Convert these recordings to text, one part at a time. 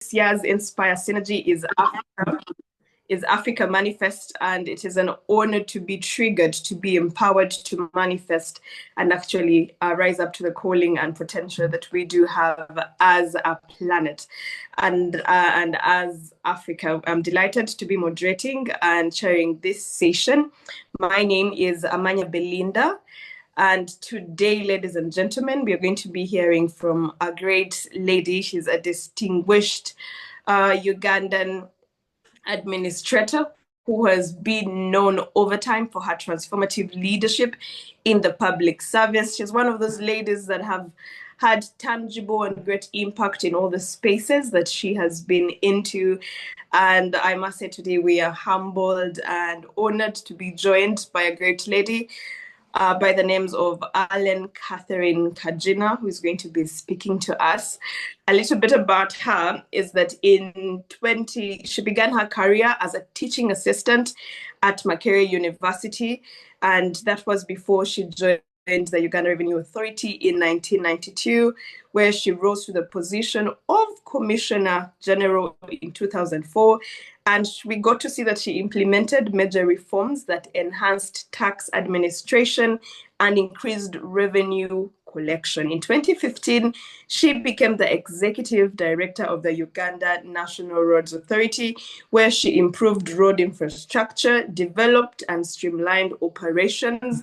this year's Inspire Synergy is Africa Manifest, and it is an honor to be triggered, to be empowered to manifest and actually rise up to the calling and potential that we do have as a planet. And as Africa, I'm delighted to be moderating and chairing this session. My name is Amanya Belinda. And today, ladies and gentlemen, we are going to be hearing from a great lady. She's a distinguished Ugandan administrator who has been known over time for her transformative leadership in the public service. She's one of those ladies that have had tangible and great impact in all the spaces that she has been into. And I must say today we are humbled and honored to be joined by a great lady by the names of Allen Catherine Kagina, who is going to be speaking to us. A little bit about her is that she began her career as a teaching assistant at Makerere University, and that was before she joined the Uganda Revenue Authority in 1992, where she rose to the position of Commissioner General in 2004. And we got to see that she implemented major reforms that enhanced tax administration and increased revenue collection. In 2015, she became the executive director of the Uganda National Roads Authority, where she improved road infrastructure, developed and streamlined operations.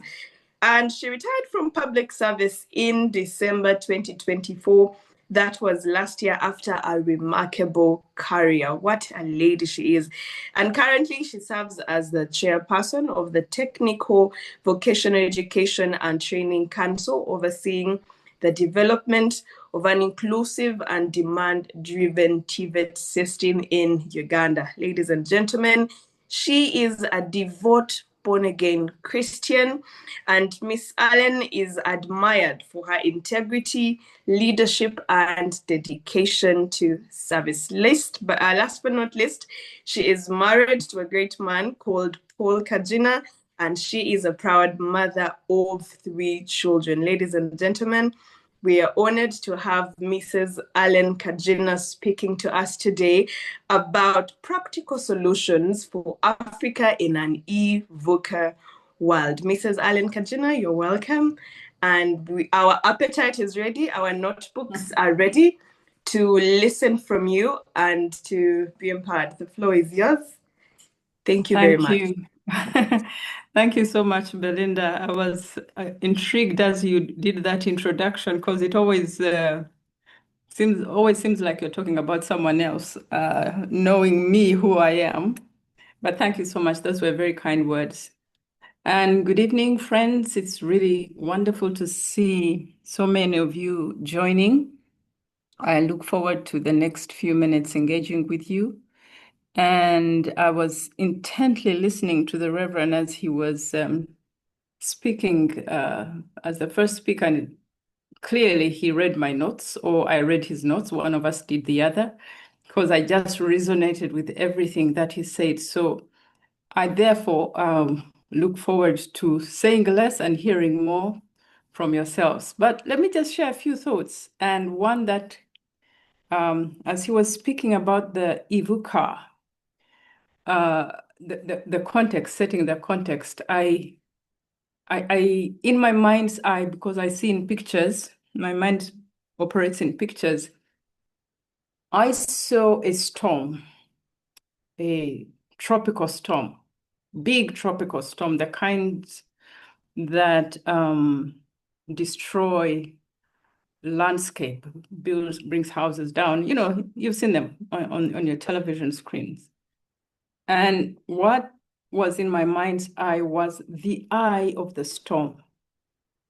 And she retired from public service in December 2024. That was last year after a remarkable career. What a lady she is. And currently she serves as the chairperson of the Technical Vocational Education and Training Council, overseeing the development of an inclusive and demand-driven TVET system in Uganda. Ladies and gentlemen, she is a devout born-again Christian, and Miss Allen is admired for her integrity, leadership, and dedication to service. Last but not least, she is married to a great man called Paul Kagina, and she is a proud mother of 3 children. Ladies and gentlemen, we are honored to have Mrs. Allen Kagina speaking to us today about practical solutions for Africa in an E-VUCA world. Mrs. Allen Kagina, you're welcome. And our appetite is ready. Our notebooks are ready to listen from you and to be empowered. The floor is yours. Thank you very much. Thank you so much, Belinda. I was intrigued as you did that introduction, because it always seems like you're talking about someone else, knowing me, who I am. But thank you so much. Those were very kind words. And good evening, friends. It's really wonderful to see so many of you joining. I look forward to the next few minutes engaging with you. And I was intently listening to the Reverend as he was speaking as the first speaker. And clearly he read my notes, or I read his notes. One of us did the other, because I just resonated with everything that he said. So I therefore look forward to saying less and hearing more from yourselves. But let me just share a few thoughts. And one that, as he was speaking about the E-VUCA, the context, setting the context, I in my mind's eye, because I see in pictures, my mind operates in pictures, I saw a storm, a tropical storm, big tropical storm, the kinds that destroy landscape, brings houses down. You know, you've seen them on your television screens. And what was in my mind's eye was the eye of the storm.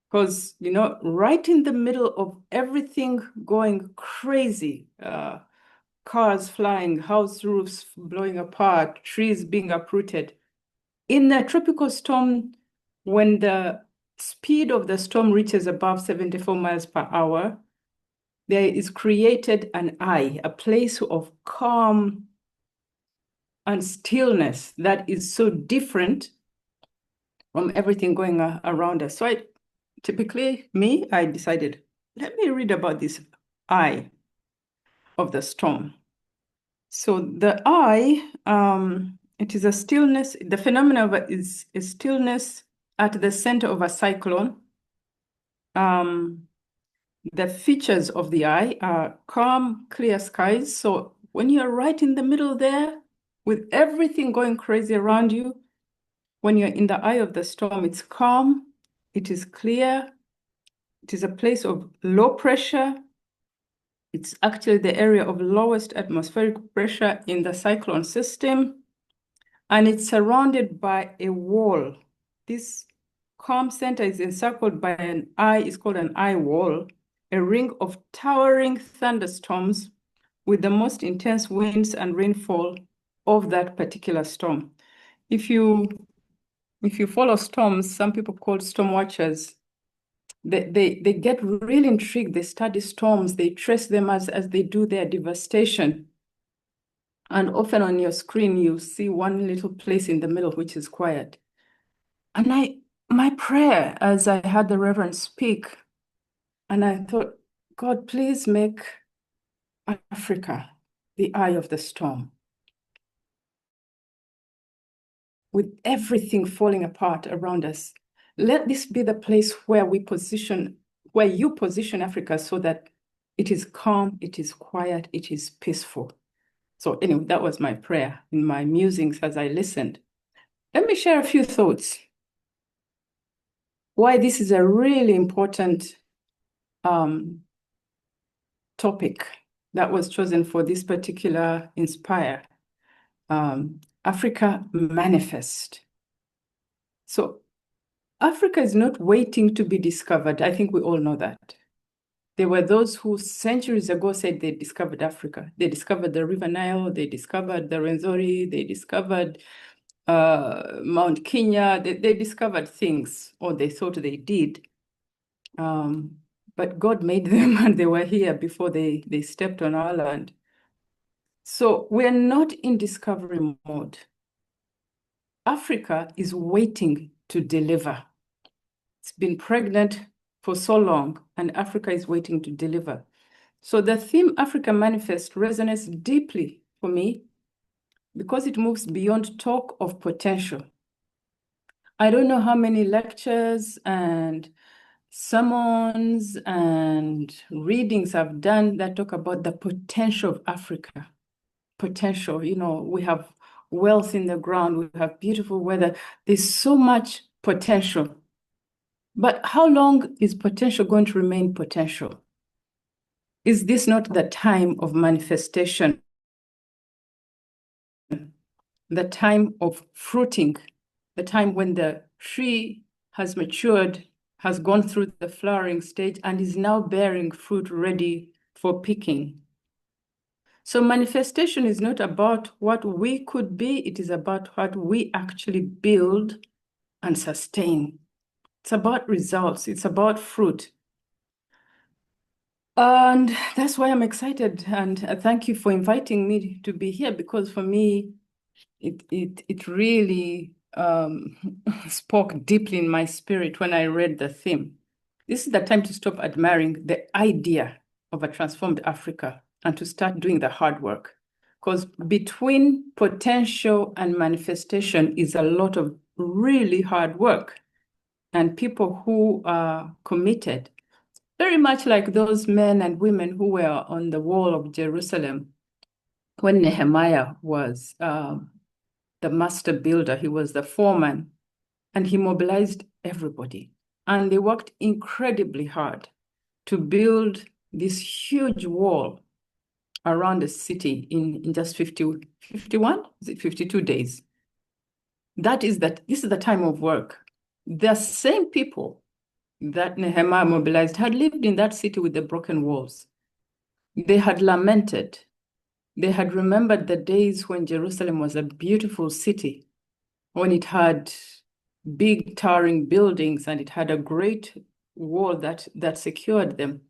Because, you know, right in the middle of everything going crazy, cars flying, house roofs blowing apart, trees being uprooted, in a tropical storm, when the speed of the storm reaches above 74 miles per hour, there is created an eye, a place of calm and stillness that is so different from everything going around us. So I decided, let me read about this eye of the storm. So the eye, it is a stillness. The phenomena is a stillness at the center of a cyclone. The features of the eye are calm, clear skies. So when you're right in the middle there, with everything going crazy around you, when you're in the eye of the storm, it's calm, it is clear, it is a place of low pressure. It's actually the area of lowest atmospheric pressure in the cyclone system, and it's surrounded by a wall. This calm center is encircled by an eye, it's called an eye wall, a ring of towering thunderstorms with the most intense winds and rainfall of that particular storm. If you follow storms, some people call storm watchers, they get really intrigued. They study storms, they trace them as they do their devastation. And often on your screen, you see one little place in the middle, which is quiet. And my prayer as I had the Reverend speak, and I thought, God, please make Africa the eye of the storm. With everything falling apart around us, let this be the place where you position Africa so that it is calm, it is quiet, it is peaceful. So anyway, that was my prayer in my musings as I listened. Let me share a few thoughts. Why this is a really important topic that was chosen for this particular Inspire. Africa Manifest. So Africa is not waiting to be discovered. I think we all know that. There were those who centuries ago said they discovered Africa. They discovered the River Nile, they discovered the Rwenzori, they discovered Mount Kenya. They discovered things, or they thought they did. But God made them and they were here before they stepped on our land. So we're not in discovery mode. Africa is waiting to deliver. It's been pregnant for so long, and Africa is waiting to deliver. So the theme Africa Manifest resonates deeply for me because it moves beyond talk of potential. I don't know how many lectures and sermons and readings I've done that talk about the potential of Africa. Potential, we have wealth in the ground, we have beautiful weather. There's so much potential. But how long is potential going to remain potential? Is this not the time of manifestation? The time of fruiting, the time when the tree has matured, has gone through the flowering stage, and is now bearing fruit ready for picking. So manifestation is not about what we could be, it is about what we actually build and sustain. It's about results, it's about fruit. And that's why I'm excited, and thank you for inviting me to be here, because for me, it really spoke deeply in my spirit when I read the theme. This is the time to stop admiring the idea of a transformed Africa and to start doing the hard work. Because between potential and manifestation is a lot of really hard work, and people who are committed, very much like those men and women who were on the wall of Jerusalem when Nehemiah was the master builder. He was the foreman, and he mobilized everybody. And they worked incredibly hard to build this huge wall around the city in just 51? Is it 52 days? This is the time of work. The same people that Nehemiah mobilized had lived in that city with the broken walls. They had lamented. They had remembered the days when Jerusalem was a beautiful city, when it had big towering buildings and it had a great wall that secured them.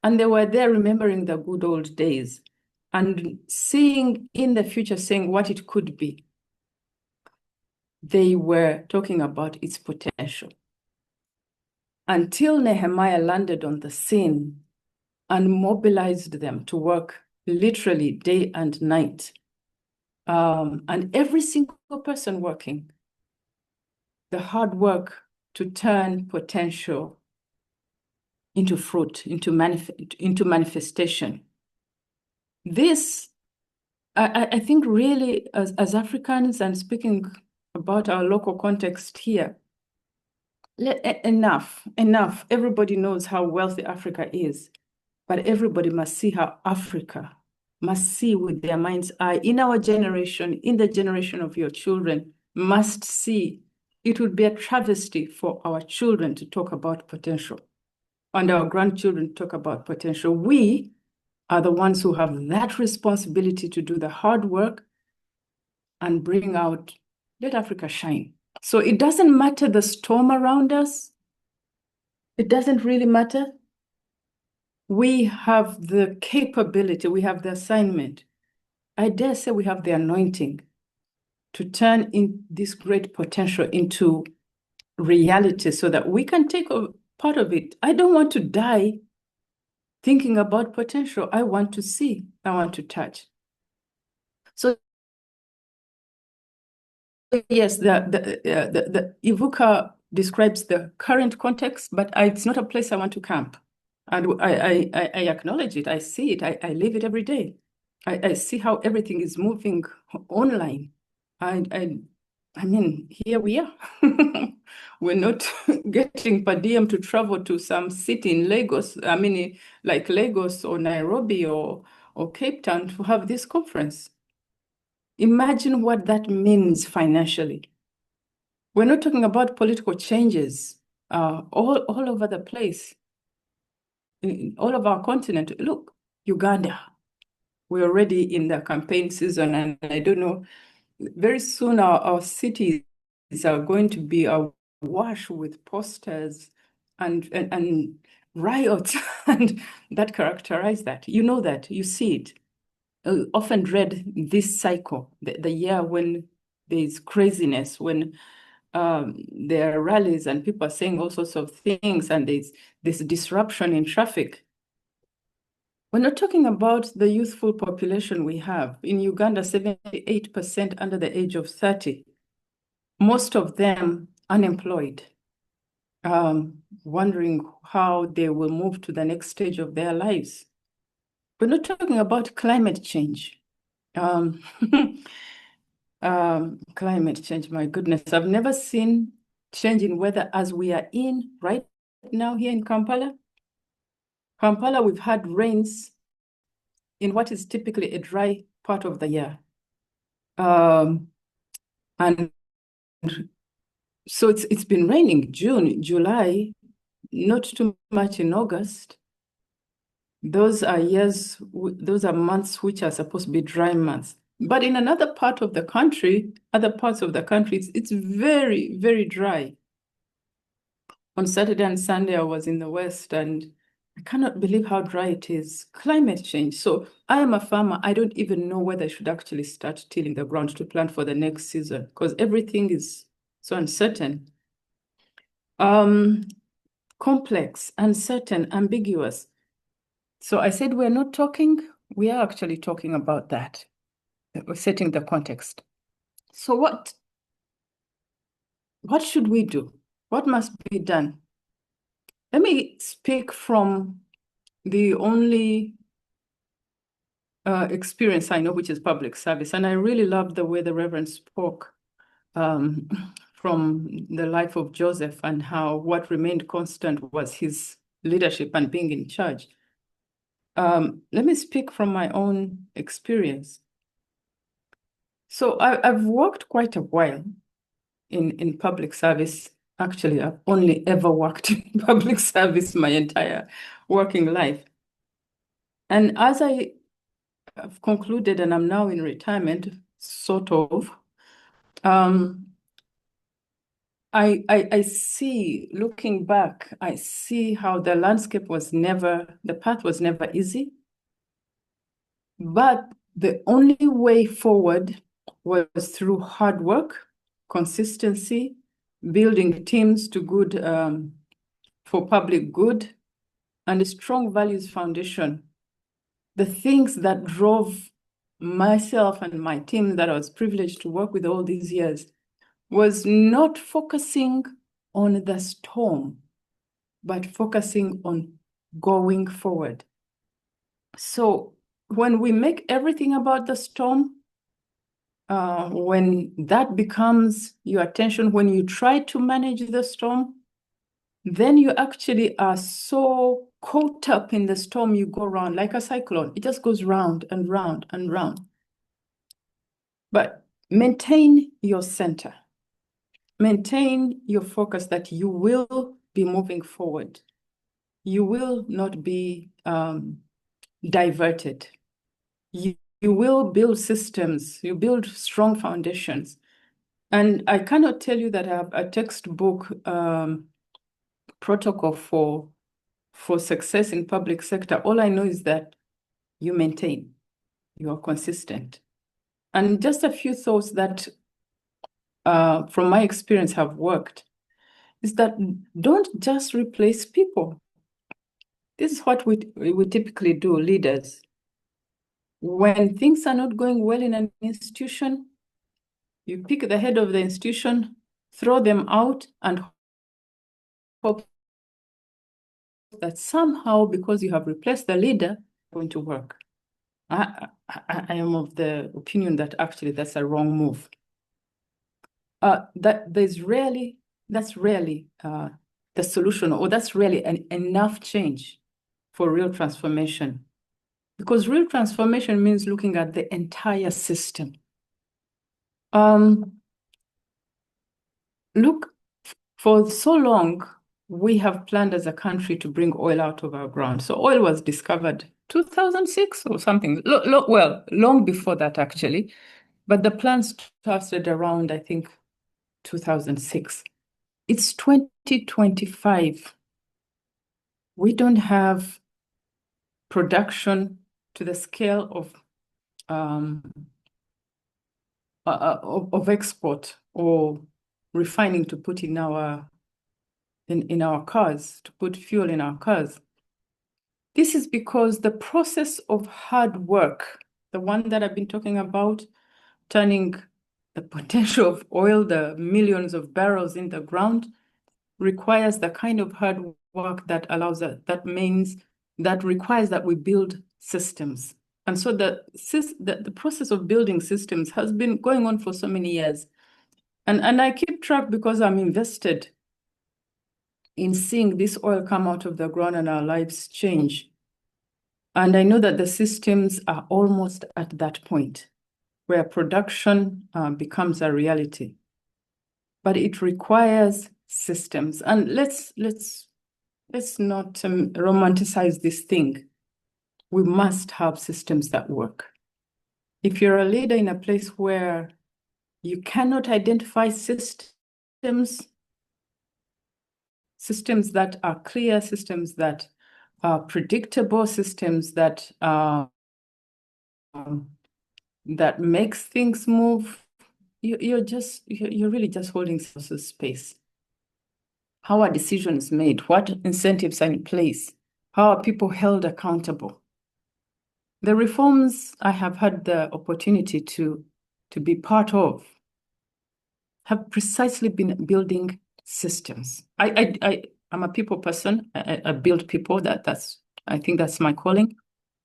And they were there remembering the good old days and seeing in the future, saying what it could be. They were talking about its potential. Until Nehemiah landed on the scene and mobilized them to work literally day and night and every single person working, the hard work to turn potential into fruit, into manifestation. This, I think really, as Africans, and speaking about our local context here, enough. Everybody knows how wealthy Africa is, but everybody must see how Africa must see with their mind's eye. In our generation, in the generation of your children, must see. It would be a travesty for our children to talk about potential and our grandchildren to talk about potential. We are the ones who have that responsibility to do the hard work and bring out, let Africa shine. So it doesn't matter the storm around us. It doesn't really matter. We have the capability, we have the assignment. I dare say we have the anointing to turn in this great potential into reality so that we can take a part of it. I don't want to die thinking about potential. I want to see, I want to touch. So yes, the E-VUCA describes the current context, but it's not a place I want to camp. And I acknowledge it. I see it. I live it every day. I see how everything is moving online. I mean, here we are. We're not getting per diem to travel to some city in Lagos. I mean, like Lagos or Nairobi or Cape Town to have this conference. Imagine what that means financially. We're not talking about political changes all over the place, in all of our continent. Look, Uganda, we're already in the campaign season, and I don't know, very soon our cities are going to be awash with posters and riots and that characterize that. You know that, you see it. Often read this cycle, the year when there's craziness, when there are rallies and people are saying all sorts of things and there's this disruption in traffic. We're not talking about the youthful population we have. In Uganda, 78% under the age of 30, most of them unemployed, wondering how they will move to the next stage of their lives. We're not talking about climate change. Climate change, my goodness. I've never seen change in weather as we are in right now here in Kampala. Kampala, we've had rains in what is typically a dry part of the year. And so it's been raining June, July, not too much in August. Those are months which are supposed to be dry months. But in another part of the country, other parts of the country, it's very, very dry. On Saturday and Sunday, I was in the West, and I cannot believe how dry it is. Climate change. So I am a farmer. I don't even know whether I should actually start tilling the ground to plant for the next season because everything is so uncertain. Complex, uncertain, ambiguous. So I said we're not talking. We are actually talking about that. We're setting the context. So what should we do? What must be done? Let me speak from the only experience I know, which is public service. And I really loved the way the Reverend spoke from the life of Joseph and how what remained constant was his leadership and being in charge. Let me speak from my own experience. So I've worked quite a while in public service. Actually, I've only ever worked in public service my entire working life. And as I have concluded and I'm now in retirement, sort of, I see, looking back, I see how the landscape was never, the path was never easy. But the only way forward was through hard work, consistency, building teams to good, for public good, and a strong values foundation. The things that drove myself and my team that I was privileged to work with all these years was not focusing on the storm, but focusing on going forward. So when we make everything about the storm, when that becomes your attention, when you try to manage the storm, then you actually are so caught up in the storm, you go round like a cyclone. It just goes round and round and round. But maintain your center. Maintain your focus that you will be moving forward. You will not be diverted. You will build systems, you build strong foundations. And I cannot tell you that I have a textbook protocol for success in public sector. All I know is that you maintain, you are consistent. And just a few thoughts that from my experience have worked is that don't just replace people. This is what we typically do, leaders. When things are not going well in an institution, you pick the head of the institution, throw them out, and hope that somehow, because you have replaced the leader, it's going to work. I am of the opinion that actually that's a wrong move. That's rarely the solution, or that's really enough change for real transformation. Because real transformation means looking at the entire system. Look, for so long, we have planned as a country to bring oil out of our ground. So oil was discovered 2006 or something, well, long before that actually, but the plans started around, I think, 2006. It's 2025. We don't have production to the scale of export or refining to put in our cars, to put fuel in our cars. This is because the process of hard work, the one that I've been talking about, turning the potential of oil, the millions of barrels in the ground, requires the kind of hard work that allows that requires that we build systems. And so the process of building systems has been going on for so many years. And I keep track because I'm invested in seeing this oil come out of the ground and our lives change. And I know that the systems are almost at that point where production becomes a reality. But it requires systems. And let's not romanticize this thing. We must have systems that work. If you're a leader in a place where you cannot identify systems that are clear, systems that are predictable, systems that makes things move, you're really just holding space. How are decisions made? What incentives are in place? How are people held accountable? The reforms I have had the opportunity to be part of have precisely been building systems. I'm a people person. I build people. I think that's my calling.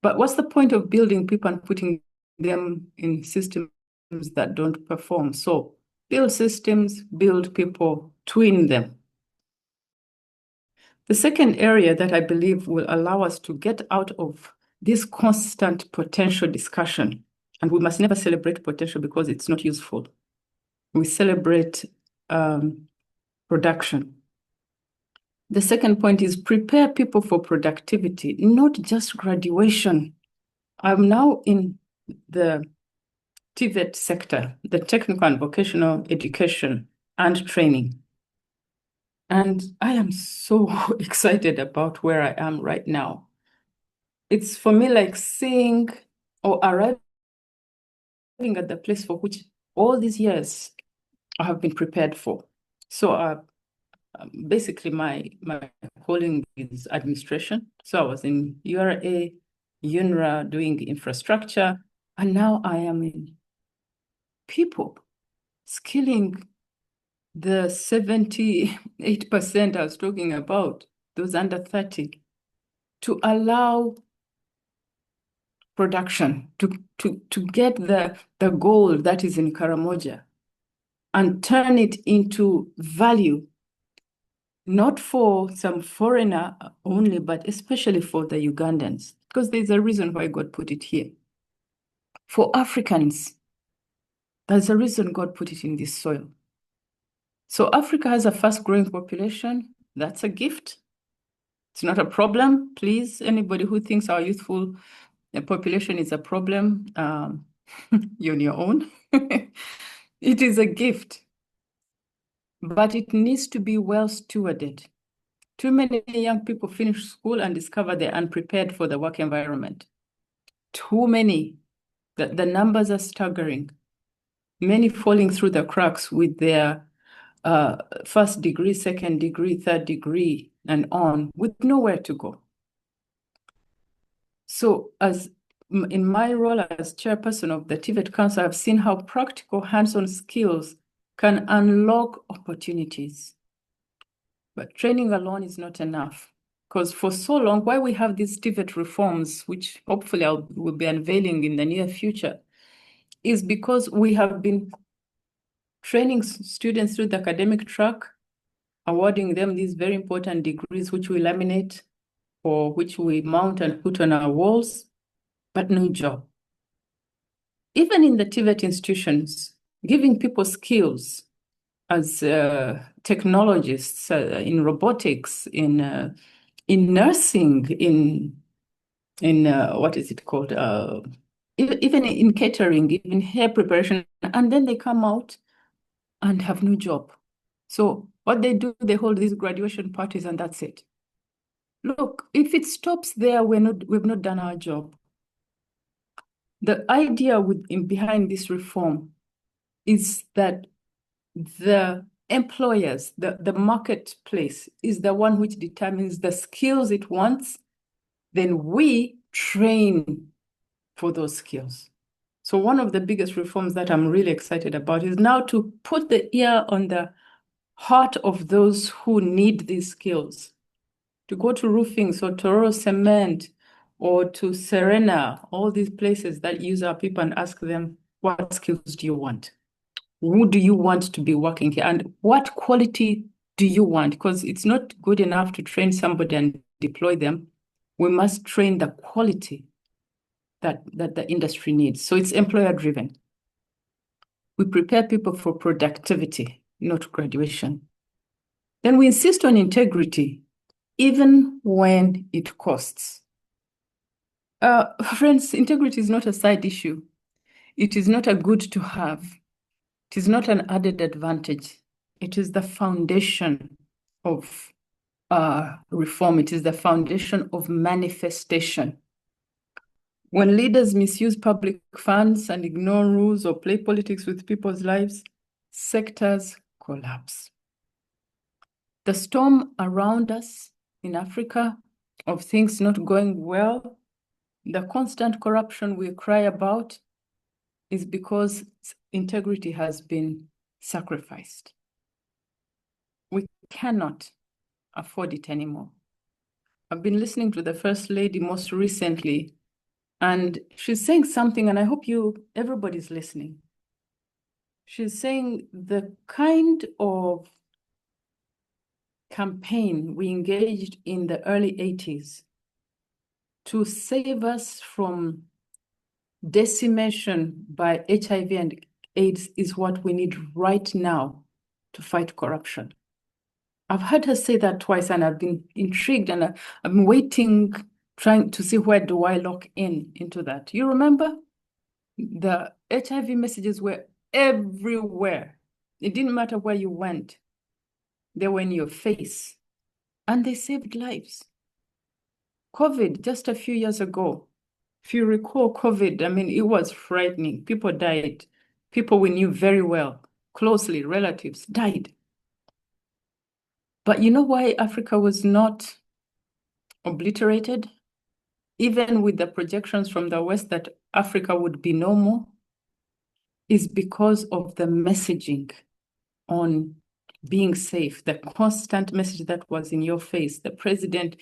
But what's the point of building people and putting them in systems that don't perform? So build systems, build people, twin them. The second area that I believe will allow us to get out of this constant potential discussion, and we must never celebrate potential because it's not useful. We celebrate production. The second point is prepare people for productivity, not just graduation. I'm now in the TVET sector, the technical and vocational education and training. And I am so excited about where I am right now. It's for me like seeing or arriving at the place for which all these years I have been prepared for. So basically my calling is administration. So I was in URA, UNRA doing infrastructure. And now I am in people, skilling the 78% I was talking about, those under 30, to allow production, to get the gold that is in Karamoja and turn it into value, not for some foreigner only, but especially for the Ugandans, because there's a reason why God put it here. For Africans, there's a reason God put it in this soil. So Africa has a fast-growing population. That's a gift. It's not a problem. Please, anybody who thinks our youthful population is a problem, you're on your own. It is a gift, but it needs to be well stewarded. Too many young people finish school and discover they're unprepared for the work environment. Too many. The numbers are staggering. Many falling through the cracks with their first degree, second degree, third degree, and on, with nowhere to go. So in my role as chairperson of the TVET Council, I've seen how practical hands-on skills can unlock opportunities. But training alone is not enough, because for so long, why we have these TVET reforms, which hopefully will be unveiling in the near future, is because we have been training students through the academic track, awarding them these very important degrees, which we laminate or which we mount and put on our walls, but no job. Even in the TVET institutions, giving people skills as technologists in robotics, in nursing, in what is it called? Even in catering, in hair preparation, and then they come out and have no job. So what they do, they hold these graduation parties and that's it. Look, if it stops there, we've not done our job. The idea behind this reform is that the employers, the marketplace is the one which determines the skills it wants. Then we train for those skills. So one of the biggest reforms that I'm really excited about is now to put the ear on the heart of those who need these skills. To go to roofing, so Tororo Cement or to Serena, all these places that use our people, and ask them, what skills do you want? Who do you want to be working here? And what quality do you want? Because it's not good enough to train somebody and deploy them. We must train the quality that the industry needs. So it's employer driven. We prepare people for productivity, not graduation. Then we insist on integrity, even when it costs. Friends, integrity is not a side issue. It is not a good to have. It is not an added advantage. It is the foundation of reform. It is the foundation of manifestation. When leaders misuse public funds and ignore rules or play politics with people's lives, sectors collapse. The storm around us in Africa of things not going well, the constant corruption we cry about, is because integrity has been sacrificed. We cannot afford it anymore. I've been listening to the First Lady most recently, and she's saying something, and I hope everybody's listening. She's saying the kind of campaign we engaged in the early 80s to save us from decimation by HIV and AIDS is what we need right now to fight corruption. I've heard her say that twice, and I've been intrigued, and I'm waiting, trying to see where do I lock into that. You remember? The HIV messages were everywhere. It didn't matter where you went. They were in your face, and they saved lives. COVID, just a few years ago, if you recall COVID, I mean, it was frightening. People died. People we knew very well, closely, relatives died. But you know why Africa was not obliterated? Even with the projections from the West that Africa would be no more is because of the messaging on being safe, the constant message that was in your face, the president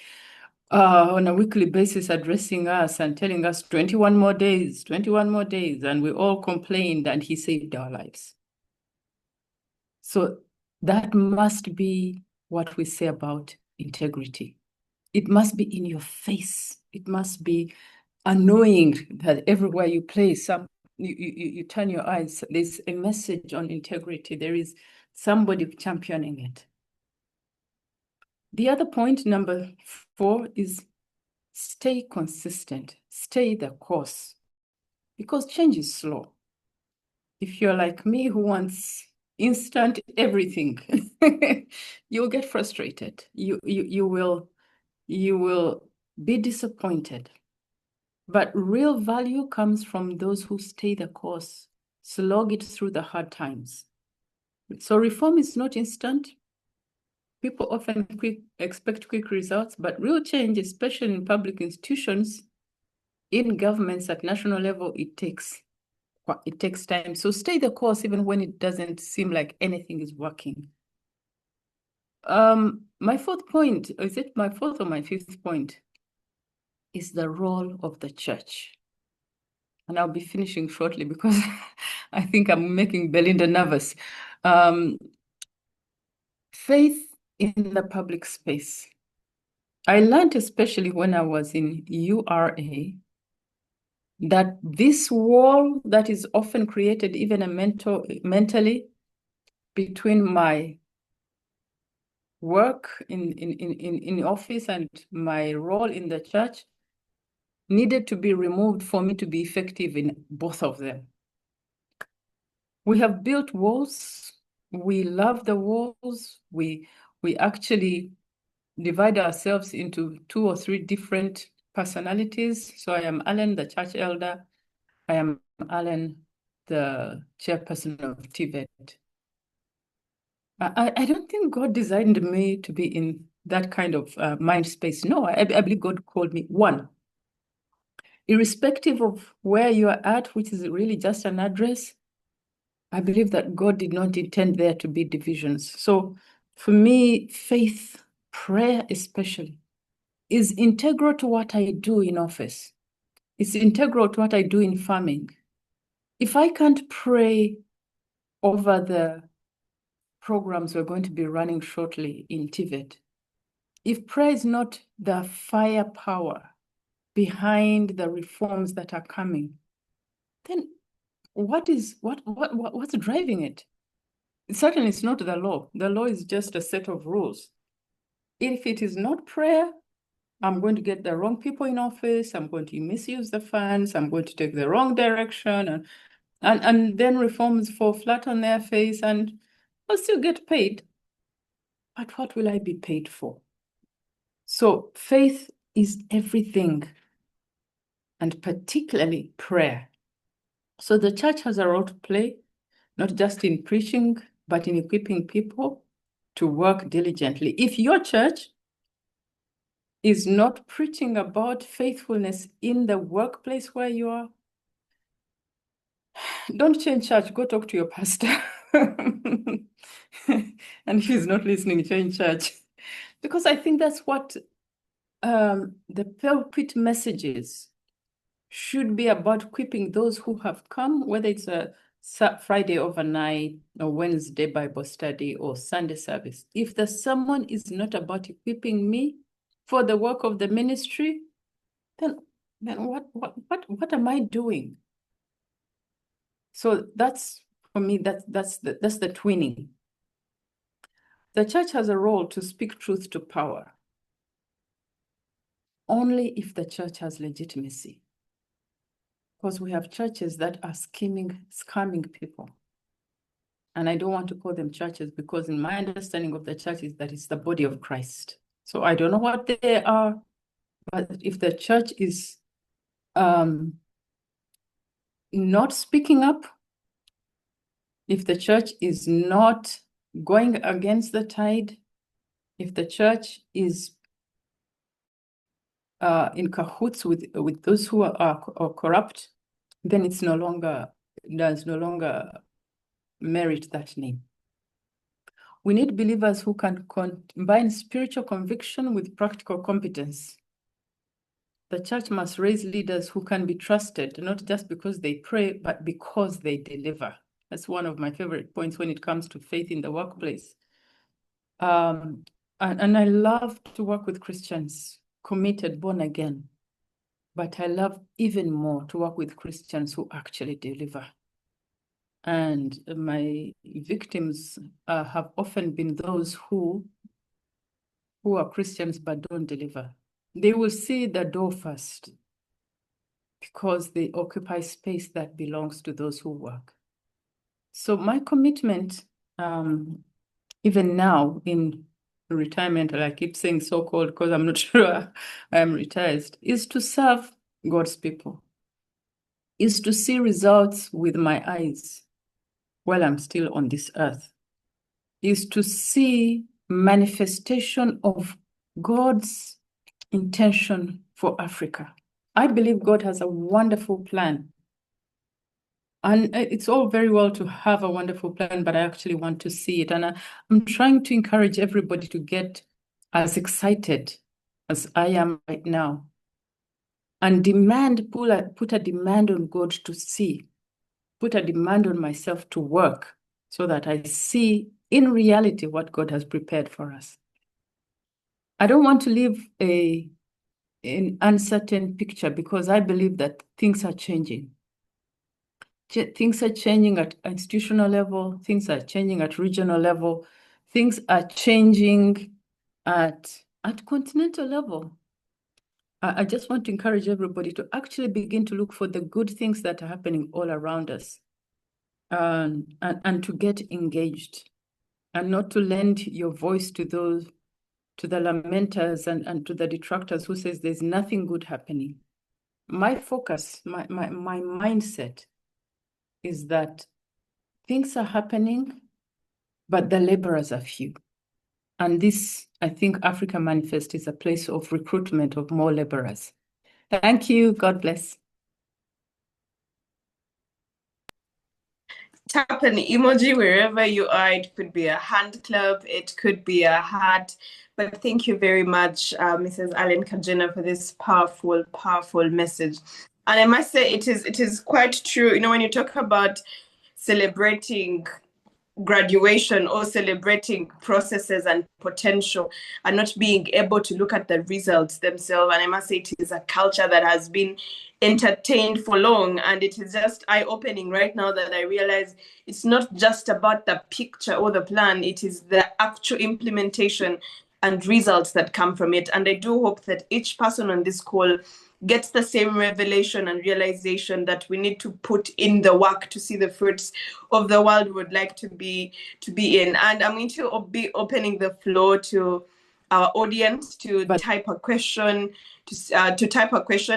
on a weekly basis addressing us and telling us 21 more days, 21 more days, and we all complained and he saved our lives. So that must be what we say about integrity. It must be in your face. It must be annoying that everywhere you play, you turn your eyes, there's a message on integrity. There is somebody championing it. The other point, number 4, is stay consistent, stay the course, because change is slow. If you're like me who wants instant everything, you'll get frustrated. You will be disappointed. But real value comes from those who stay the course, slog it through the hard times. So reform is not instant. People often expect quick results, but real change, especially in public institutions, in governments at national level, it takes time. So stay the course even when it doesn't seem like anything is working. My 4th point, is it my 4th or my 5th point, is the role of the church. And I'll be finishing shortly because I think I'm making Belinda nervous. Faith in the public space. I learned, especially when I was in URA, that this wall that is often created even mentally between my work in office and my role in the church needed to be removed for me to be effective in both of them. We have built walls. We love the walls. We actually divide ourselves into 2 or 3 different personalities. So I am Alan, the church elder. I am Alan, the chairperson of TVET. I don't think God designed me to be in that kind of mind space. No, I believe God called me one. Irrespective of where you are at, which is really just an address, I believe that God did not intend there to be divisions. So for me, faith, prayer especially, is integral to what I do in office. It's integral to what I do in farming. If I can't pray over the programs we're going to be running shortly in TVET, if prayer is not the firepower behind the reforms that are coming, then what's driving it? Certainly it's not the law. The law is just a set of rules. If it is not prayer, I'm going to get the wrong people in office, I'm going to misuse the funds, I'm going to take the wrong direction, and then reforms fall flat on their face, and I'll still get paid. But what will I be paid for? So faith is everything, and particularly prayer. So the church has a role to play, not just in preaching, but in equipping people to work diligently. If your church is not preaching about faithfulness in the workplace where you are, don't change church, go talk to your pastor. And if he's not listening, change church. Because I think that's what the pulpit messages should be about, equipping those who have come, whether it's a Friday overnight or Wednesday Bible study or Sunday service. If the sermon is not about equipping me for the work of the ministry, then what am I doing? So that's, for me, that's the twinning. The church has a role to speak truth to power only if the church has legitimacy. Because we have churches that are scamming people. And I don't want to call them churches, because in my understanding of the church is that it's the body of Christ. So I don't know what they are, but if the church is not speaking up, if the church is not going against the tide, if the church is in cahoots with those who are corrupt, then does no longer merit that name. We need believers who can combine spiritual conviction with practical competence. The church must raise leaders who can be trusted, not just because they pray, but because they deliver. That's one of my favorite points when it comes to faith in the workplace. And I love to work with Christians, committed, born again. But I love even more to work with Christians who actually deliver. And my victims have often been those who are Christians but don't deliver. They will see the door first because they occupy space that belongs to those who work. So my commitment, even now in retirement, and I keep saying so-called because I'm not sure I'm retired, is to serve God's people, is to see results with my eyes while I'm still on this earth, is to see manifestation of God's intention for Africa. I believe God has a wonderful plan. And it's all very well to have a wonderful plan, but I actually want to see it. And I'm trying to encourage everybody to get as excited as I am right now and put a demand on God to see, put a demand on myself to work so that I see in reality what God has prepared for us. I don't want to live an uncertain picture because I believe that things are changing. Things are changing at institutional level, things are changing at regional level, things are changing at continental level. I just want to encourage everybody to actually begin to look for the good things that are happening all around us, and to get engaged, and not to lend your voice to the lamenters and to the detractors who says there's nothing good happening. My focus, my mindset is that things are happening, but the laborers are few. And this, I think, Africa Manifest is a place of recruitment of more laborers. Thank you. God bless. Tap an emoji wherever you are. It could be a hand club, it could be a heart. But thank you very much, Mrs. Allen Kagina, for this powerful, powerful message. And I must say, it is quite true. You know, when you talk about celebrating graduation or celebrating processes and potential and not being able to look at the results themselves. And I must say it is a culture that has been entertained for long, and it is just eye-opening right now that I realize it's not just about the picture or the plan, it is the actual implementation and results that come from it. And I do hope that each person on this call gets the same revelation and realization that we need to put in the work to see the fruits of the world we would like to be in. And I'm going to be opening the floor to our audience to type a question,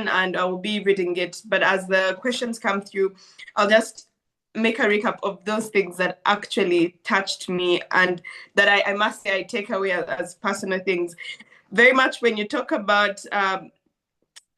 and I will be reading it. But as the questions come through, I'll just make a recap of those things that actually touched me and that I must say I take away as personal things. Very much when you talk about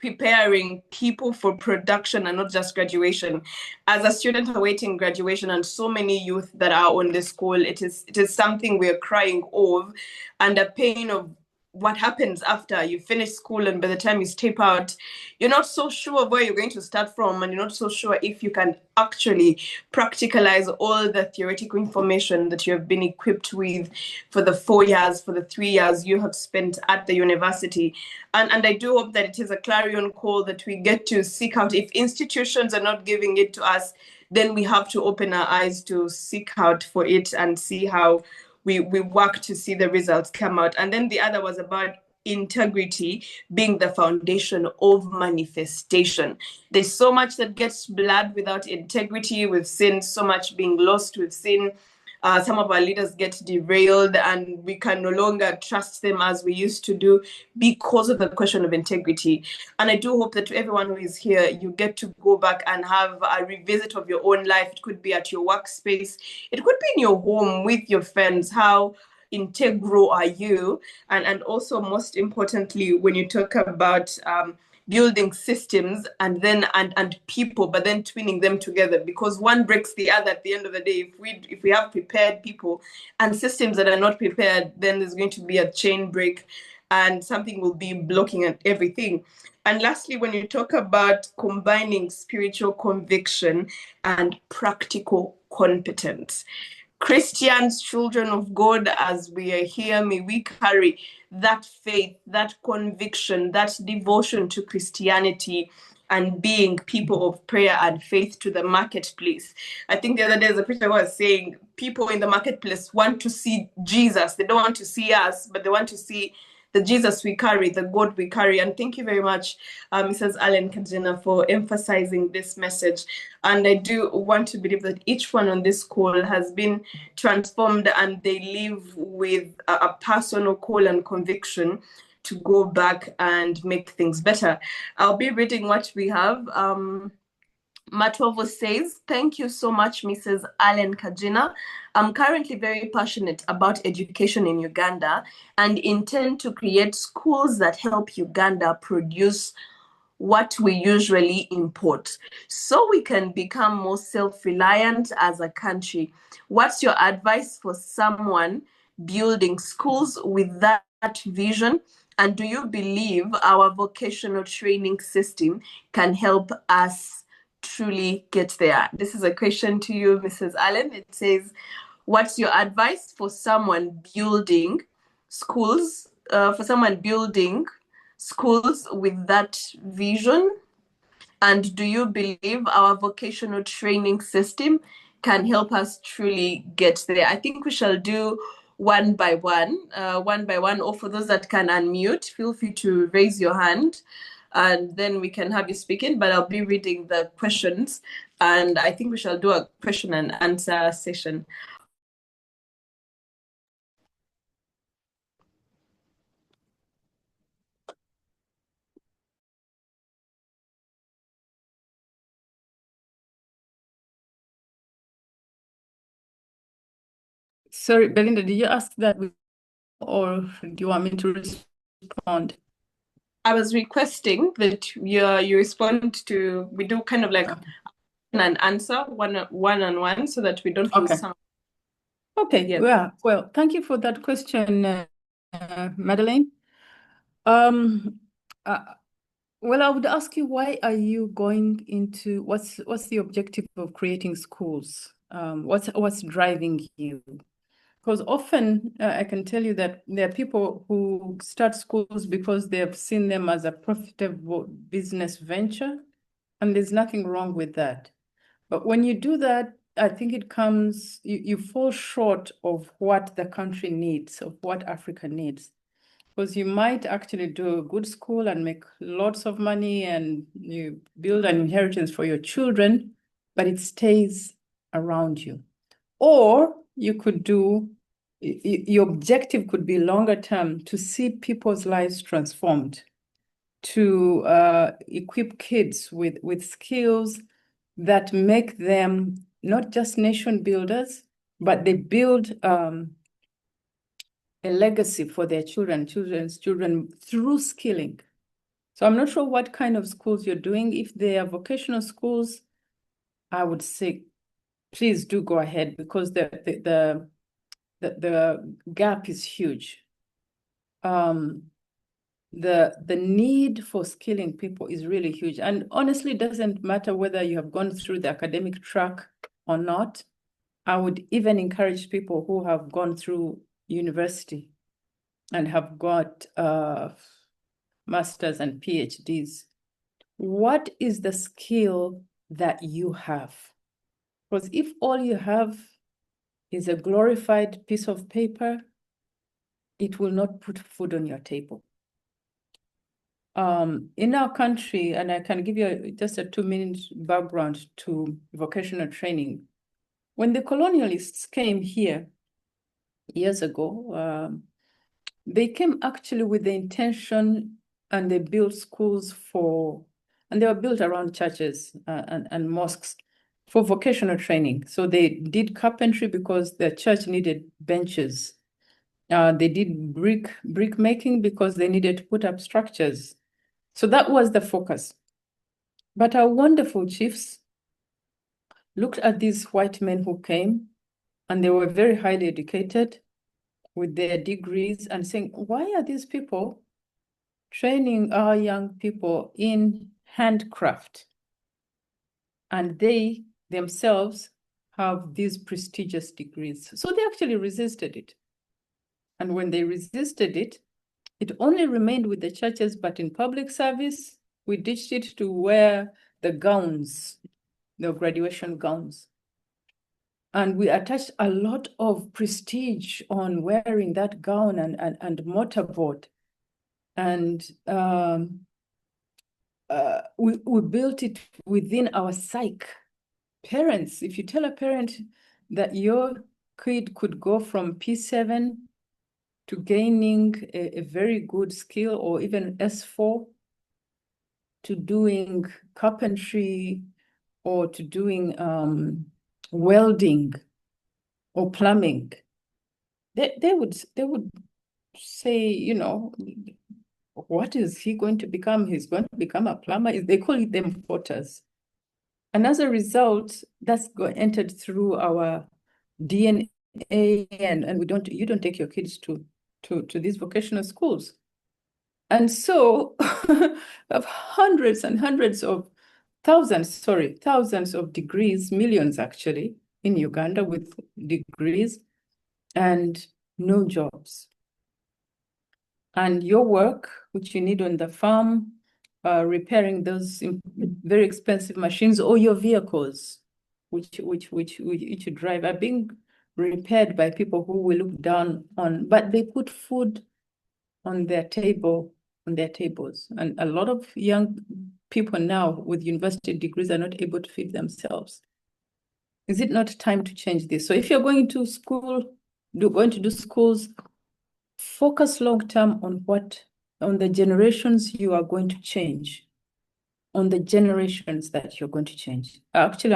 preparing people for production and not just graduation. As a student awaiting graduation and so many youth that are on the school, it is something we're crying over, and the pain of what happens after you finish school, and by the time you step out, you're not so sure of where you're going to start from, and you're not so sure if you can actually practicalize all the theoretical information that you have been equipped with for the 4 years, for the 3 years you have spent at the university. And I do hope that it is a clarion call that we get to seek out. If institutions are not giving it to us, then we have to open our eyes to seek out for it and see how we work to see the results come out. And then the other was about integrity being the foundation of manifestation. There's so much that gets blurred without integrity. We've seen so much being lost. We've seen some of our leaders get derailed, and we can no longer trust them as we used to do because of the question of integrity. And I do hope that to everyone who is here, you get to go back and have a revisit of your own life. It could be at your workspace, it could be in your home with your friends. How integral are you? And also, most importantly, when you talk about building systems and then and people, but then twinning them together, because one breaks the other at the end of the day. If we have prepared people and systems that are not prepared, then there's going to be a chain break and something will be blocking at everything. And lastly, when you talk about combining spiritual conviction and practical competence, Christians, children of God, as we are here, may we carry that faith, that conviction, that devotion to Christianity and being people of prayer and faith to the marketplace. I think the other day the preacher was saying people in the marketplace want to see Jesus. They don't want to see us, but they want to see the Jesus we carry, the God we carry. And thank you very much, Mrs. Allen Kagina, for emphasizing this message. And I do want to believe that each one on this call has been transformed and they live with a personal call and conviction to go back and make things better. I'll be reading what we have. Matovo says, thank you so much, Mrs. Allen Kagina. I'm currently very passionate about education in Uganda and intend to create schools that help Uganda produce what we usually import so we can become more self-reliant as a country. What's your advice for someone building schools with that vision? And do you believe our vocational training system can help us truly get there? This is a question to you, Mrs. Allen. It says, what's your advice for someone building schools, schools with that vision? And do you believe our vocational training system can help us truly get there? I think we shall do one by one, or for those that can unmute, feel free to raise your hand and then we can have you speak in, but I'll be reading the questions and I think we shall do a question and answer session. Sorry, Belinda, did you ask that or do you want me to respond? I was requesting that you respond to, we do kind of like an answer one-on-one so that we don't lose some. Okay, Yes. yeah. Well, thank you for that question, Madeleine. Well, I would ask you, why are you going into, what's the objective of creating schools? What's driving you? Because often I can tell you that there are people who start schools because they have seen them as a profitable business venture, and there's nothing wrong with that. But when you do that, I think you fall short of what the country needs, of what Africa needs. Because you might actually do a good school and make lots of money and you build an inheritance for your children, but it stays around you. Or you could do, your objective could be longer term, to see people's lives transformed, to equip kids with skills that make them not just nation builders, but they build a legacy for their children's children through skilling. So I'm not sure what kind of schools you're doing. If they are vocational schools, I would say, please do go ahead, because the gap is huge. The need for skilling people is really huge. And honestly, it doesn't matter whether you have gone through the academic track or not. I would even encourage people who have gone through university and have got masters and PhDs. What is the skill that you have? Because if all you have is a glorified piece of paper, it will not put food on your table. In our country, and I can give you just a 2-minute background to vocational training. When the colonialists came here years ago, they came actually with the intention, and they built schools and they were built around churches and mosques for vocational training. So they did carpentry because the church needed benches. They did brick making because they needed to put up structures. So that was the focus. But our wonderful chiefs looked at these white men who came, and they were very highly educated with their degrees, and saying, why are these people training our young people in handcraft? And they themselves have these prestigious degrees. So they actually resisted it. And when they resisted it, it only remained with the churches, but in public service, we ditched it to wear the gowns, the graduation gowns. And we attached a lot of prestige on wearing that gown and mortarboard. And we built it within our psyche. Parents, if you tell a parent that your kid could go from P7 to gaining a very good skill, or even S4, to doing carpentry, or to doing welding or plumbing, they would say, what is he going to become? He's going to become a plumber. They call it them porters. And as a result, that's entered through our DNA, and you don't take your kids to these vocational schools. And so of hundreds and hundreds of thousands of degrees, millions actually, in Uganda with degrees, and no jobs. And your work, which you need on the farm, repairing those very expensive machines, or your vehicles, which you drive, are being repaired by people who will look down on, but they put food on their tables. And a lot of young people now with university degrees are not able to feed themselves. Is it not time to change this? So if you're going to school, going to do schools, focus long-term on the generations you are going to change, on the generations that you're going to change. Actually,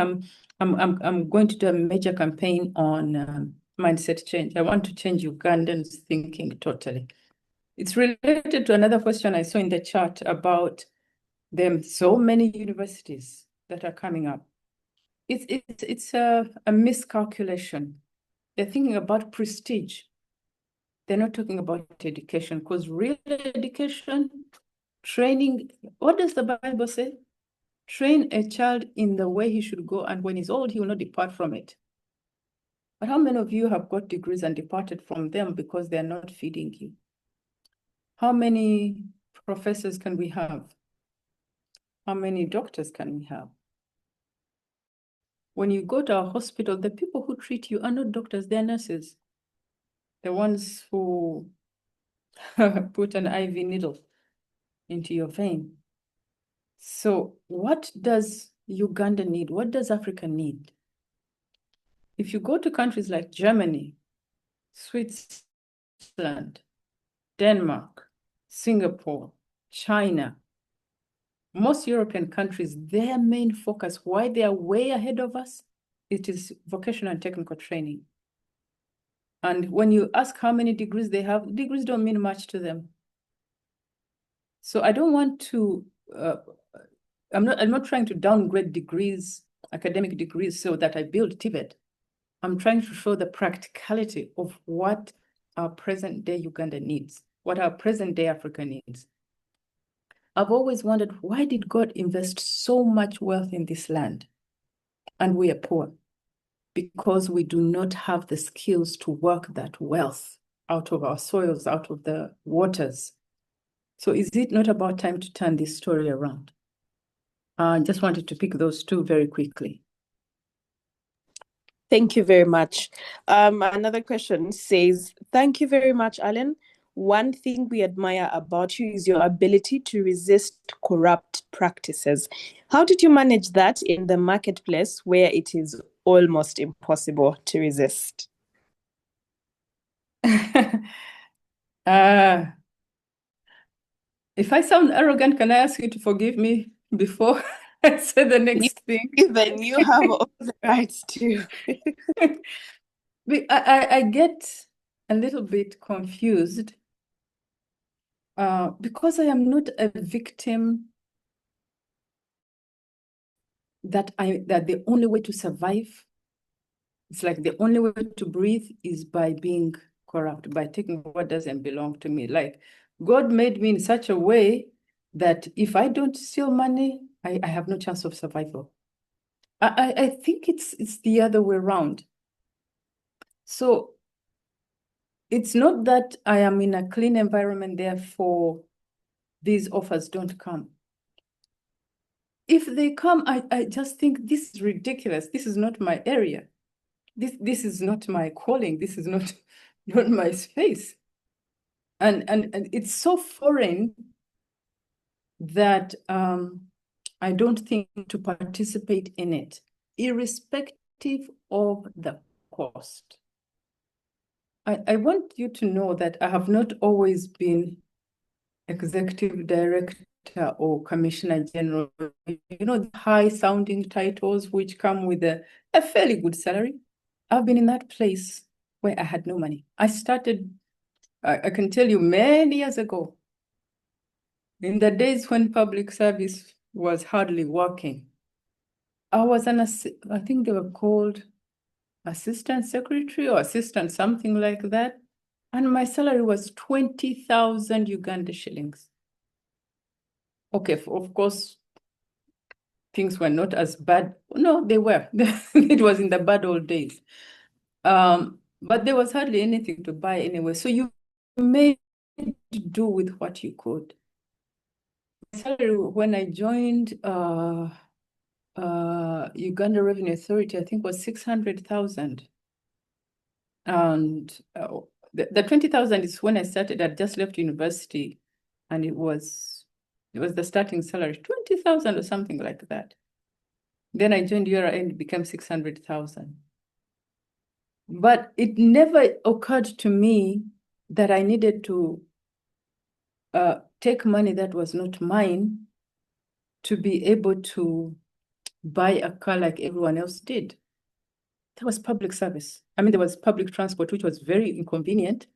I'm going to do a major campaign on mindset change. I want to change Ugandans' thinking totally. It's related to another question I saw in the chat about so many universities that are coming up. It's a miscalculation. They're thinking about prestige. They're not talking about education, because real education, training, what does the Bible say? Train a child in the way he should go, and when he's old, he will not depart from it. But how many of you have got degrees and departed from them because they're not feeding you? How many professors can we have? How many doctors can we have? When you go to our hospital, the people who treat you are not doctors, they're nurses. The ones who put an IV needle into your vein. So what does Uganda need? What does Africa need? If you go to countries like Germany, Switzerland, Denmark, Singapore, China, most European countries, their main focus, why they are way ahead of us, it is vocational and technical training. And when you ask how many degrees they have, degrees don't mean much to them. So I don't want to, I'm not trying to downgrade degrees, academic degrees, so that I build Tibet. I'm trying to show the practicality of what our present day Uganda needs, what our present day Africa needs. I've always wondered, why did God invest so much wealth in this land and we are poor? Because we do not have the skills to work that wealth out of our soils, out of the waters. So is it not about time to turn this story around? I just wanted to pick those two very quickly. Thank you very much. Another question says, thank you very much, Alan. One thing we admire about you is your ability to resist corrupt practices. How did you manage that in the marketplace where it is almost impossible to resist? If I sound arrogant, can I ask you to forgive me before I say the next thing? Even you have all the rights to. I get a little bit confused because I am not a victim that the only way to survive, it's like the only way to breathe is by being corrupt, by taking what doesn't belong to me. Like God made me in such a way that if I don't steal money, I have no chance of survival. I think it's the other way around. So it's not that I am in a clean environment, therefore these offers don't come. If they come, I just think this is ridiculous. This is not my area. This is not my calling. This is not my space. And it's so foreign that I don't think to participate in it, irrespective of the cost. I want you to know that I have not always been executive director or commissioner general, the high sounding titles which come with a fairly good salary. I've been in that place where I had no money. I started, I can tell you, many years ago, in the days when public service was hardly working. I was I think they were called assistant secretary or assistant something like that. And my salary was 20,000 Uganda shillings. Okay, of course, things were not as bad. No, they were. It was in the bad old days. But there was hardly anything to buy anyway. So you made do with what you could. My salary when I joined Uganda Revenue Authority, I think was 600,000. And the 20,000 is when I started. I'd just left university, and it was the starting salary, 20,000 or something like that. Then I joined URA and it became 600,000. But it never occurred to me that I needed to take money that was not mine to be able to buy a car like everyone else did. There was public service. I mean, there was public transport, which was very inconvenient,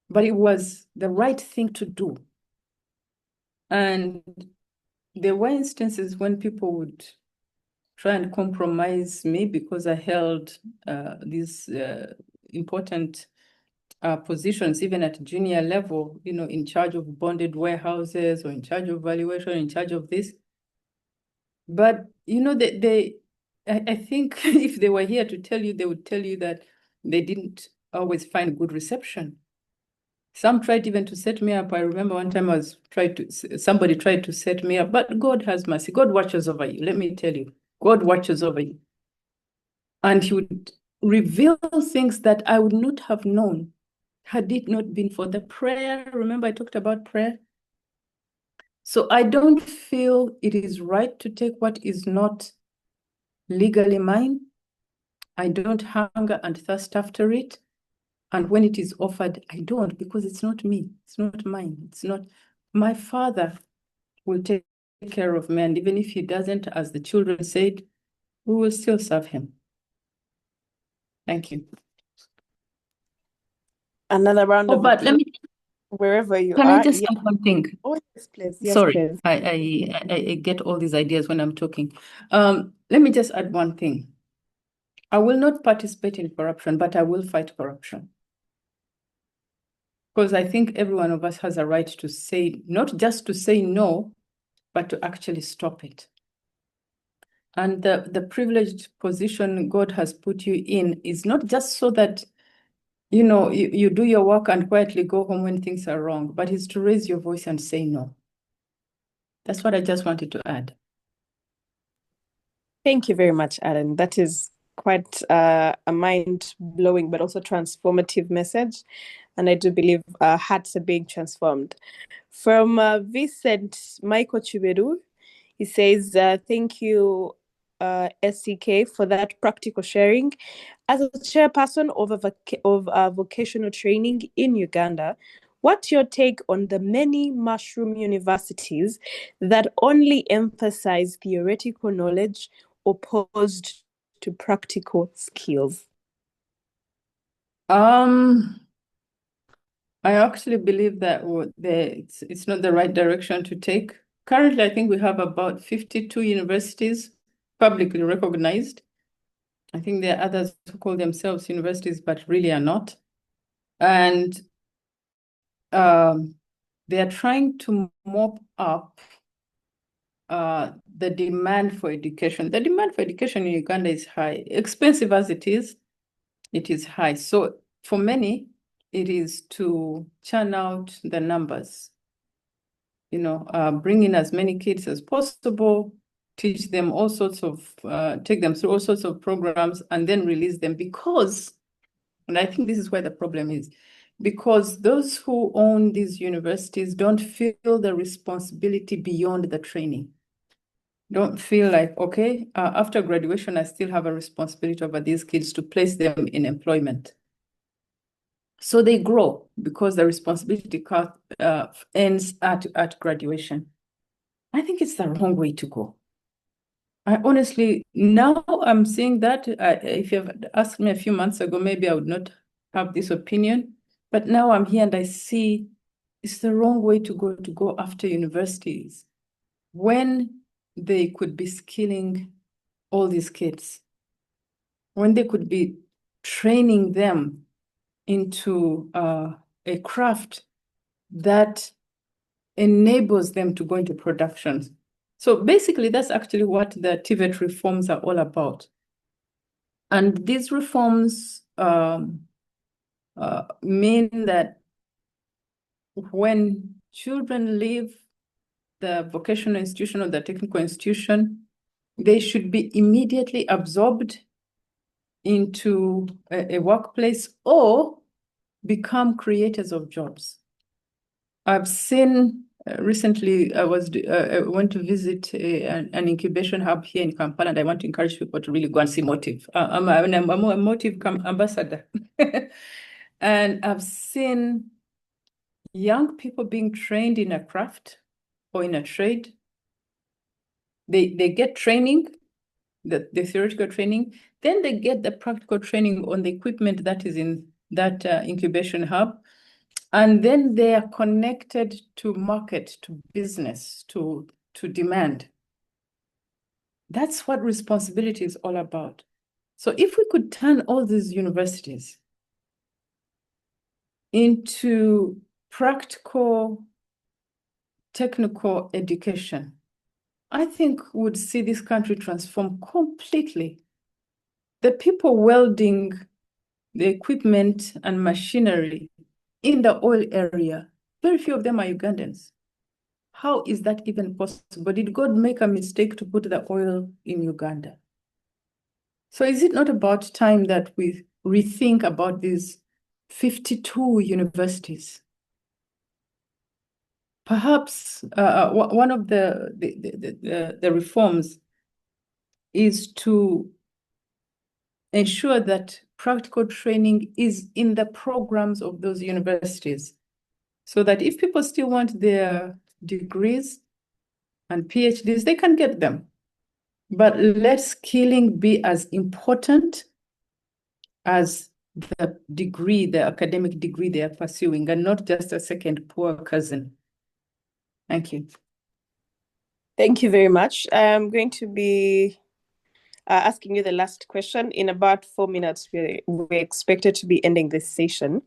but it was the right thing to do. And there were instances when people would try and compromise me because I held these important positions, even at junior level, in charge of bonded warehouses or in charge of valuation, in charge of this. But, I think if they were here to tell you, they would tell you that they didn't always find good reception. Some tried even to set me up. I remember one time somebody tried to set me up, but God has mercy. God watches over you. Let me tell you, God watches over you. And he would reveal things that I would not have known had it not been for the prayer. Remember, I talked about prayer. So I don't feel it is right to take what is not legally mine. I don't hunger and thirst after it. And when it is offered, I don't, because it's not me. It's not mine. It's not. My Father will take care of me. And even if he doesn't, as the children said, we will still serve him. Thank you. Another round of but let me, wherever you can are. I just add one thing? Oh, yes, please. Yes, Sorry, please. I get all these ideas when I'm talking. Let me just add one thing. I will not participate in corruption, but I will fight corruption. Because I think every one of us has a right to say, not just to say no, but to actually stop it. And the privileged position God has put you in is not just so that, you do your work and quietly go home when things are wrong, but it's to raise your voice and say no. That's what I just wanted to add. Thank you very much, Alan. That is quite a mind-blowing but also transformative message. And I do believe hearts are being transformed. From Vincent Michael Chiberu, he says, thank you, SCK, for that practical sharing. As a chairperson of vocational training in Uganda, what's your take on the many mushroom universities that only emphasize theoretical knowledge opposed to practical skills? I actually believe that it's not the right direction to take. Currently, I think we have about 52 universities publicly recognized. I think there are others who call themselves universities, but really are not. And they are trying to mop up the demand for education. The demand for education in Uganda is high. Expensive as it is high. So for many, it is to churn out the numbers, bring in as many kids as possible, teach them all sorts of, take them through all sorts of programs, and then release them because, and I think this is where the problem is, because those who own these universities don't feel the responsibility beyond the training. Don't feel like, okay, after graduation, I still have a responsibility over these kids to place them in employment. So they grow because the responsibility ends at graduation. I think it's the wrong way to go. I honestly, now I'm seeing that. If you had asked me a few months ago, maybe I would not have this opinion. But now I'm here and I see it's the wrong way to go after universities when they could be skilling all these kids, when they could be training them into a craft that enables them to go into production. So basically, that's actually what the TVET reforms are all about. And these reforms mean that when children leave the vocational institution or the technical institution, they should be immediately absorbed into a workplace or become creators of jobs. I've seen recently, I went to visit an incubation hub here in Kampala, and I want to encourage people to really go and see Motive. I'm a Motive ambassador. And I've seen young people being trained in a craft or in a trade. They get training, the theoretical training, then they get the practical training on the equipment that is in that incubation hub. And then they are connected to market, to business, to demand. That's what responsibility is all about. So if we could turn all these universities into practical, technical education, I think would see this country transform completely. The people welding the equipment and machinery in the oil area, very few of them are Ugandans. How is that even possible? Did God make a mistake to put the oil in Uganda? So is it not about time that we rethink about these 52 universities? Perhaps one of the reforms is to ensure that practical training is in the programs of those universities, so that if people still want their degrees and PhDs, they can get them. But let skilling be as important as the degree, the academic degree they are pursuing, and not just a second poor cousin. Thank you. Thank you very much. I'm going to be asking you the last question. In about 4 minutes, we're expected to be ending this session.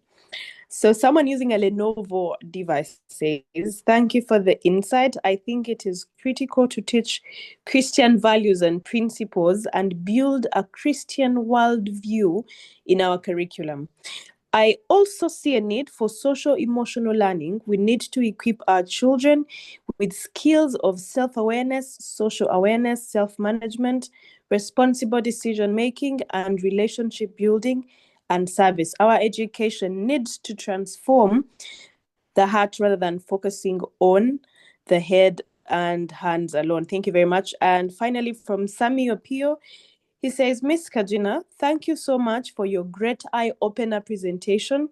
So someone using a Lenovo device says, thank you for the insight. I think it is critical to teach Christian values and principles and build a Christian worldview in our curriculum. I also see a need for social-emotional learning. We need to equip our children with skills of self-awareness, social awareness, self-management, responsible decision-making, and relationship building and service. Our education needs to transform the heart rather than focusing on the head and hands alone. Thank you very much. And finally, from Sami Opio, he says, Miss Kagina, thank you so much for your great eye-opener presentation.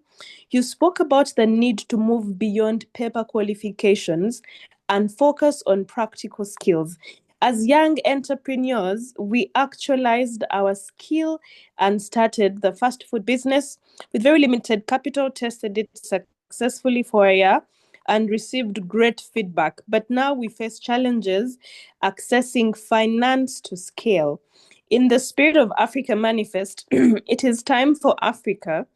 You spoke about the need to move beyond paper qualifications and focus on practical skills. As young entrepreneurs, we actualized our skill and started the fast food business with very limited capital, tested it successfully for a year and received great feedback. But now we face challenges accessing finance to scale. In the spirit of Africa Manifest, it is time for Africa.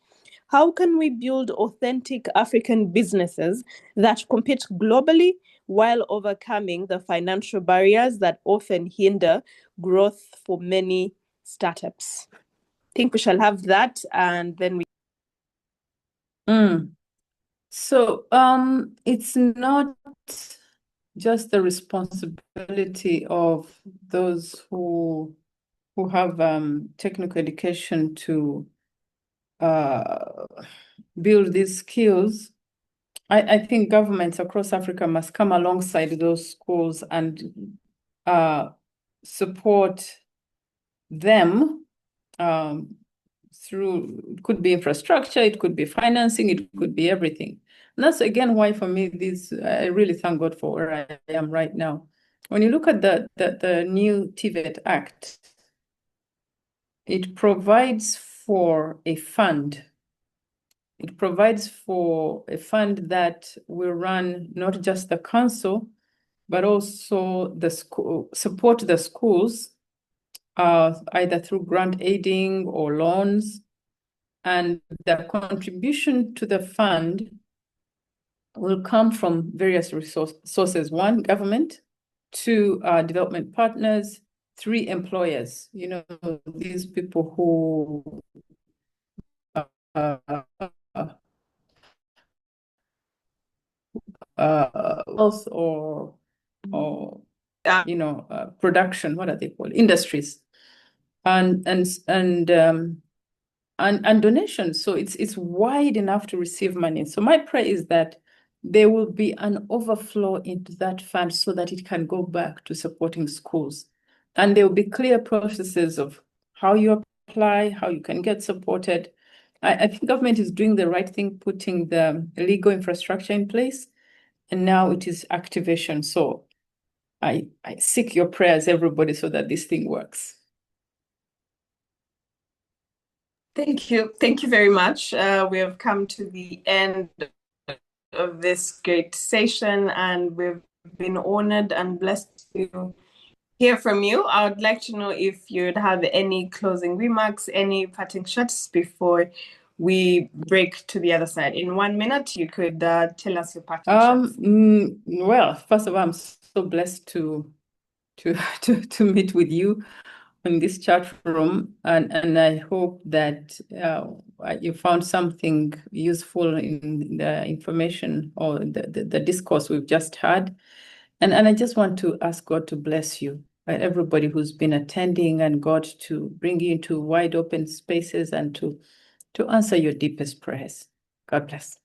How can we build authentic African businesses that compete globally while overcoming the financial barriers that often hinder growth for many startups? I think we shall have that and then we. So it's not just the responsibility of those who have technical education to build these skills. I think governments across Africa must come alongside those schools and support them through, it could be infrastructure, it could be financing, it could be everything. And that's again why for me, I really thank God for where I am right now. When you look at the new TVET Act, it provides for a fund. It provides for a fund that will run not just the council, but also the school, support the schools, either through grant aiding or loans. And the contribution to the fund will come from various sources. One, government; two, development partners; three, employers. You know, these people who wealth or you know, production, what are they called? Industries, and donations. So it's wide enough to receive money. So my prayer is that there will be an overflow into that fund so that it can go back to supporting schools. And there will be clear processes of how you apply, how you can get supported. I think government is doing the right thing, putting the legal infrastructure in place, and now it is activation. So I seek your prayers, everybody, so that this thing works. Thank you. Thank you very much. We have come to the end of this great session, and we've been honored and blessed to hear from you. I would like to know if you'd have any closing remarks, any parting shots before we break to the other side. In 1 minute, you could tell us your parting shots. Well, first of all, I'm so blessed to meet with you in this chat room, and I hope that you found something useful in the information or the discourse we've just had. And I just want to ask God to bless you, everybody who's been attending, and God to bring you into wide open spaces and to answer your deepest prayers. God bless.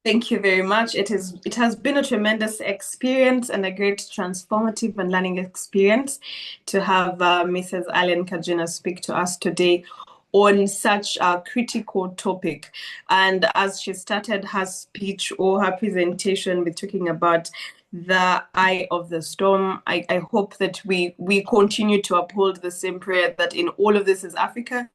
Thank you very much. It has been a tremendous experience and a great transformative and learning experience to have Mrs. Allen Kagina speak to us today on such a critical topic. And as she started her speech or her presentation with talking about the eye of the storm, I hope that we continue to uphold the same prayer that in all of this is Africa.